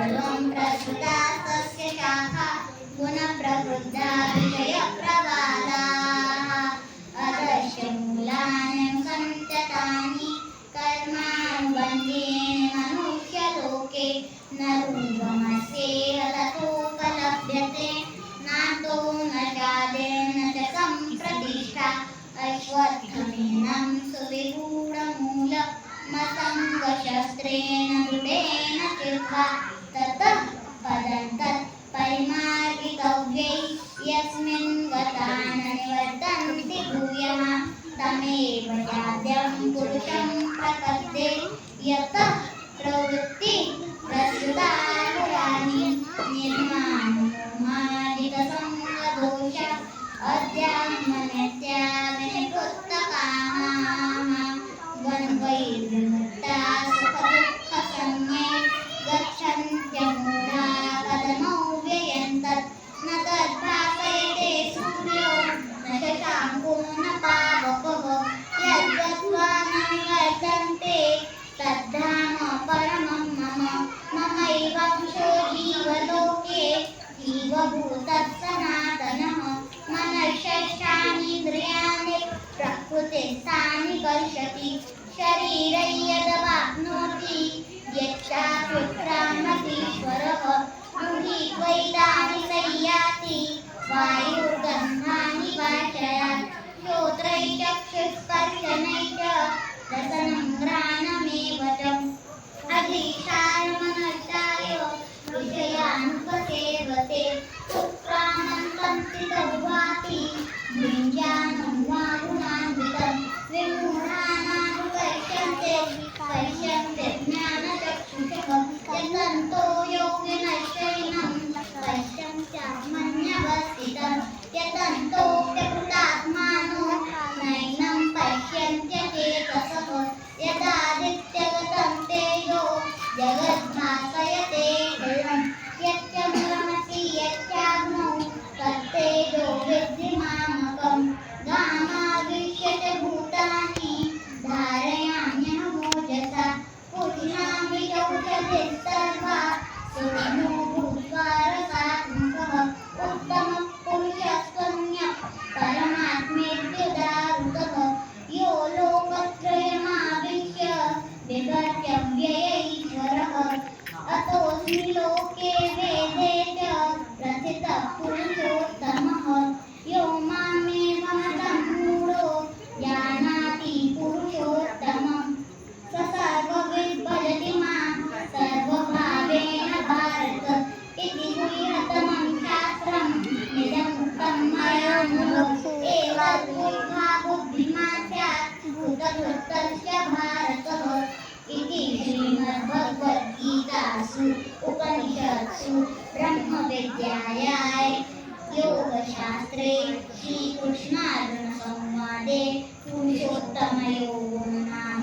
सर्वं प्रसृता तस्य शाखा गुणप्रवृद्धा विषयप्रवादाः अदस्य मूलानि सन्ततानि कर्मानुबन्धेन मनुष्यलोके न रूपमस्येह ततोपलभ्यते नातो न शादेन च सम्प्रतिष्ठा अश्वत्थमेनं सुविगूढमूलमसङ्गशस्त्रेण दृढेन चित्वा ततः पदं तत् परिमार्गितव्यै यस्मिन् गता न निवर्तन्ति भूयः तमेव चाद्यं पुरुषं प्रपद्ये यतः प्रवृत्ति प्रसृता पुराणी निर्माणोमादितसंगदोष अध्यात्मनित्या विनिवृत्तकामाः द्वन्द्वैर्विमुक्ता सुखदुःखसंज्ञै गच्छन्त्यमूढा कदमौ व्ययन्तत् न तद्भासयते सूर्यो न शशाङ्को न पावकः यद्गत्वा न निवर्तन्ते तद्धाम परमं मम ममैवांशो जीवलोके जीवभूतः सनातनः मनःषष्ठानीन्द्रियाणि प्रकृतिस्थानि कर्षति शरीरं यदवाप्नोति यच्चाप्युत्क्रामतीश्वरः गृहीत्वैतानि संयाति वायुर्गन्धानि वाशयात् श्रोत्रैश्चक्षुस्पर्शनैः च रसनं घ्राणमेव च अधिष्ठाय मनश्चाय विषयानुपसेवते उत्क्रामन्तं स्थितभ्वाति भुञ्जानं वा गुणान्वितं विमूढानानुपश्यन्ते पश्यन्ते ज्ञानचक्षुषः यतन्तो योगिनश्चैनं पश्यन्त्यात्मन्यवस्थितं यतन्तोऽप्यकृतात्मानो नैनं पश्यन्त्यचेतसः यदादित्यगतं तेजो जगद्भासयतेऽखिलं यच्चन्द्रमसि यच्चाग्नौ तत्तेजो विद्धि मामकं गामाविश्य च भूतानि धारयाम्यहमोजसा पुष्णामि चौषधिः सर्वा सूक्ष्मो भूत्वा रसात्मकः उत्तमपुरुषस्त्वन्यः परमात्मेत्युदाहृतः यो लोकत्रयमाविश्य विभर्त्य व्ययैश्वरः अतोऽस्मि लोके वेदे च प्रथितः पुरुषोत्तमः यो मामेवमतं मूढो जानाति पुरुषोत्तमं स सर्वविद् भजति मां सर्वभावेन भारत इति गुह्यतमं शास्त्रम् निजमुक्तं मया नृ एवद्बुद्ध्वा बुद्धिमान् स्यात् भूतकृतस्य भारतः इति श्रीमद्भगवद्गीतासु उपनिषत्सु ब्रह्मविद्यायां योगशास्त्रे श्रीकृष्णार्जुनसंवादे पुरुषोत्तमयोगो नाम